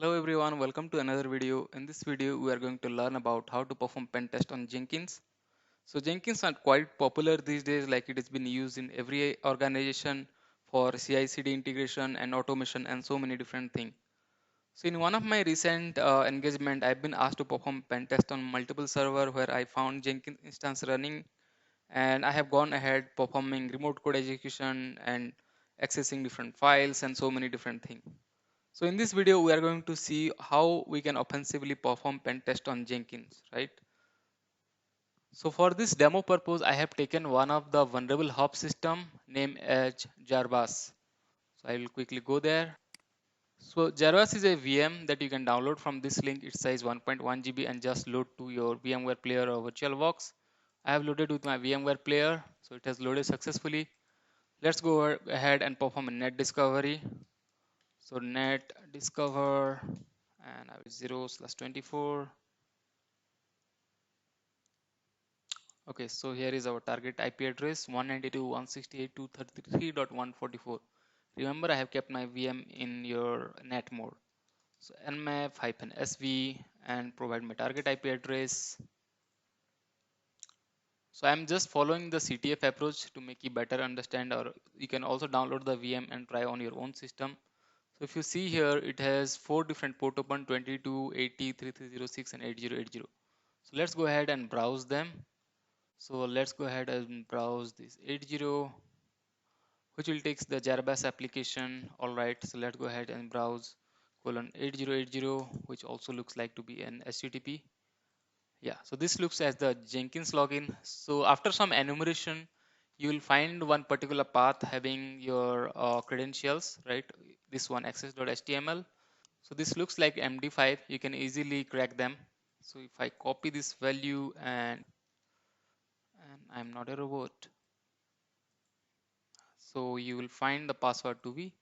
Hello everyone, welcome to another video. In this video, we are going to learn about how to perform pen test on Jenkins. So Jenkins are quite popular these days, like it has been used in every organization for CI/CD integration and automation and so many different things. So in one of my recent engagement, I've been asked to perform pen test on multiple server where I found Jenkins instance running, and I have gone ahead performing remote code execution and accessing different files and so many different things. So in this video, we are going to see how we can offensively perform pen test on Jenkins, right? So for this demo purpose, I have taken one of the vulnerable hub system named as Jarbas. So I will quickly go there. So Jarbas is a VM that you can download from this link. It says 1.1 GB and just load to your VMware player or VirtualBox. I have loaded with my VMware player, so it has loaded successfully. Let's go ahead and perform a net discovery. So net discover, and I will 0/24. Okay, so here is our target IP address 192.168.233.144. Remember, I have kept my VM in your net mode. So nmap-sv and provide my target IP address. So I'm just following the CTF approach to make you better understand, or you can also download the VM and try on your own system. So if you see here, it has four different port open: 22, 80, 3306 and 8080. So let's go ahead and browse them. So let's go ahead and browse this 80, which will take the Jarbas application. All right, so let's go ahead and browse colon 8080, which also looks like to be an HTTP. Yeah, so this looks as the Jenkins login. So after some enumeration, you will find one particular path having your credentials, right? This one access.html. So this looks like MD5. You can easily crack them. So if I copy this value and I'm not a robot. So you will find the password to be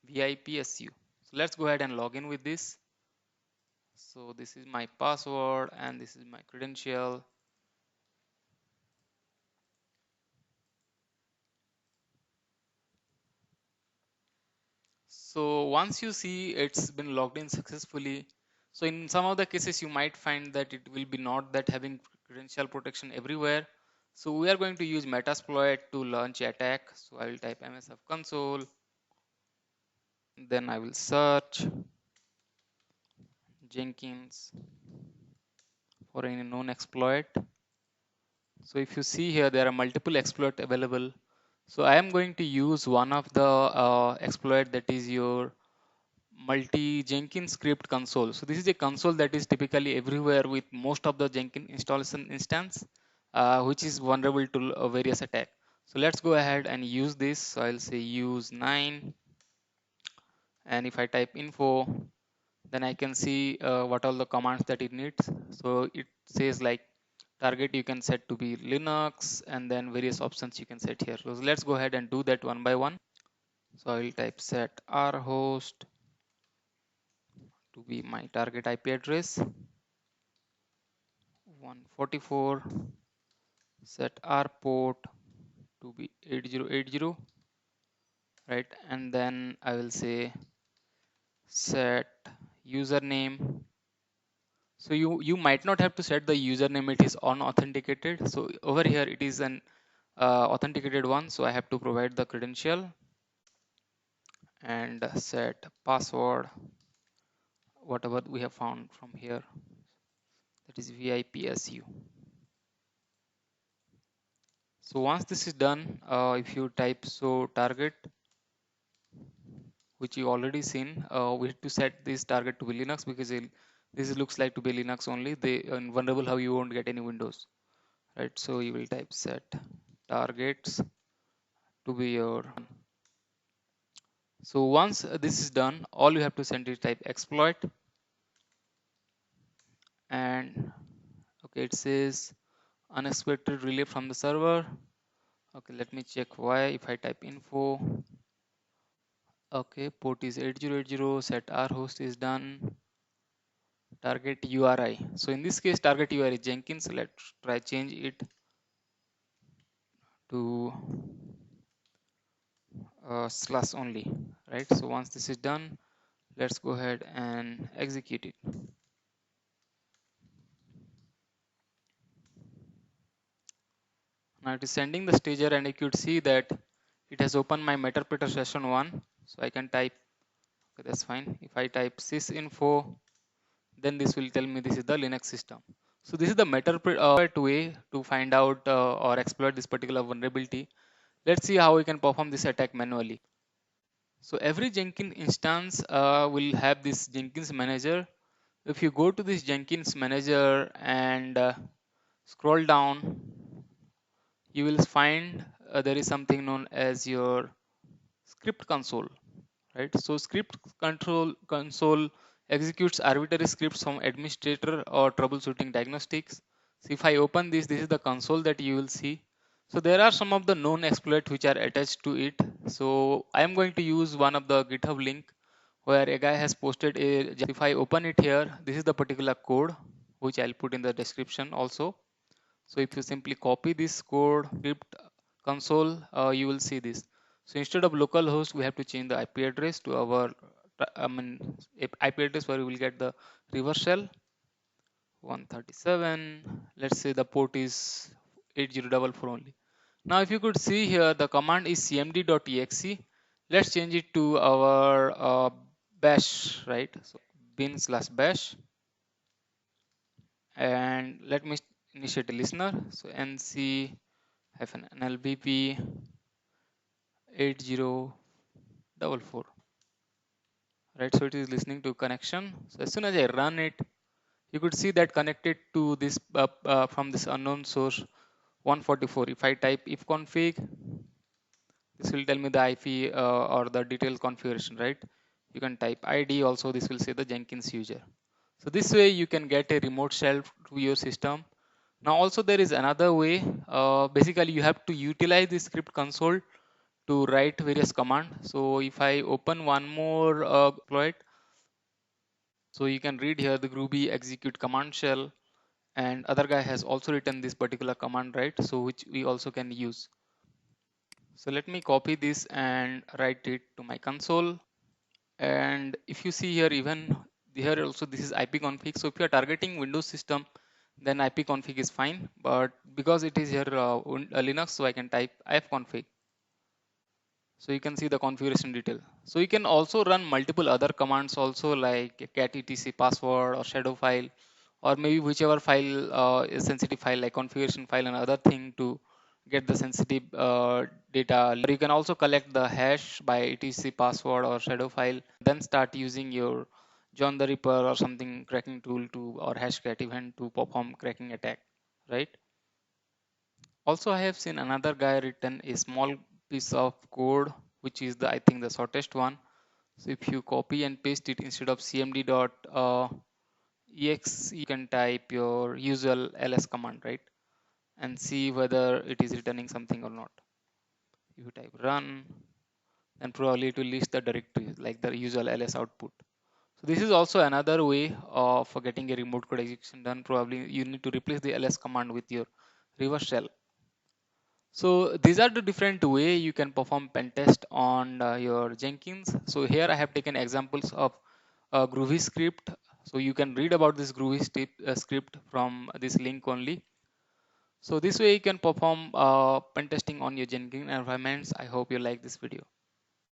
VIPSU. So let's go ahead and log in with this. So this is my password and this is my credential. So once you see it's been logged in successfully, so in some of the cases you might find that it will be not that having credential protection everywhere. So we are going to use Metasploit to launch attack. So I will type msf console, then I will search Jenkins for any known exploit. So if you see here, there are multiple exploit available. So I am going to use one of the exploit, that is your multi Jenkins script console. So this is a console that is typically everywhere with most of the Jenkins installation instance, which is vulnerable to various attack. So let's go ahead and use this. So I'll say use 9, and if I type info, then I can see what all the commands that it needs. So it says like target you can set to be Linux, and then various options you can set here. So let's go ahead and do that one by one. So I will type set rhost to be my target IP address 144, set r port to be 8080, right? And then I will say set username. So you might not have to set the username, it is unauthenticated. So over here it is an authenticated one, so I have to provide the credential and set password, whatever we have found from here, that is VIPSU. So once this is done, if you type so target, which you already seen, we have to set this target to be Linux because this looks like to be Linux only. They vulnerable how you won't get any Windows, right? So you will type set targets to be your. So once this is done, all you have to send is type exploit, and okay, it says unexpected relay from the server. Okay, let me check why. If I type info, okay, port is 8080, set r host is done, target URI. So in this case, target URI is Jenkins. Let's try change it to slash only, right? So once this is done, Let's go ahead and execute it. Now it is sending the stager, and you could see that it has opened my Meterpreter session 1. So I can type, okay, that's fine. If I type sysinfo, then this will tell me this is the Linux system. So this is the Meterpreter way to find out or exploit this particular vulnerability. Let's see how we can perform this attack manually. So every Jenkins instance will have this Jenkins manager. If you go to this Jenkins manager and scroll down, you will find there is something known as your script console, right? So script control console executes arbitrary scripts from administrator or troubleshooting diagnostics. So if I open this, this is the console that you will see. So there are some of the known exploits which are attached to it. So I am going to use one of the GitHub link where a guy has posted a. If I open it here, this is the particular code which I'll put in the description also. So if you simply copy this code script console, you will see this. So instead of localhost, we have to change the IP address to our IP address where we will get the reverse shell 137. Let's say the port is 8044 only. Now if you could see here, the command is cmd.exe. Let's change it to our bash, right? So bin/bash, and let me initiate a listener. So nc -nlbp 8044, right? So it is listening to connection. So as soon as I run it, you could see that connected to this from this unknown source 144. If I type ifconfig, this will tell me the IP or the detailed configuration, right? You can type ID also, this will say the Jenkins user. So this way you can get a remote shell to your system. Now also there is another way. Basically you have to utilize the script console to write various commands. So if I open one more exploit, so you can read here the Groovy execute command shell, and other guy has also written this particular command, right? So which we also can use. So let me copy this and write it to my console. And if you see here, even here also this is ipconfig. So if you are targeting Windows system, then ipconfig is fine. But because it is here Linux, so I can type ifconfig. So you can see the configuration detail. So you can also run multiple other commands also, like cat etc password or shadow file, or maybe whichever file is sensitive file, like configuration file and other thing to get the sensitive data. Or you can also collect the hash by etc password or shadow file, then start using your John the Ripper or something cracking tool to, or hashcat event to perform cracking attack, right? Also, I have seen another guy written a small piece of code, which is the, I think, the shortest one. So if you copy and paste it, instead of cmd.exe, you can type your usual ls command, right? And see whether it is returning something or not. If you type run, then probably it will list the directory like the usual ls output. So this is also another way of getting a remote code execution done. Probably you need to replace the ls command with your reverse shell. So these are the different way you can perform pen test on your Jenkins. So here I have taken examples of Groovy script. So you can read about this Groovy script from this link only. So this way you can perform pen testing on your Jenkins environments. I hope you like this video.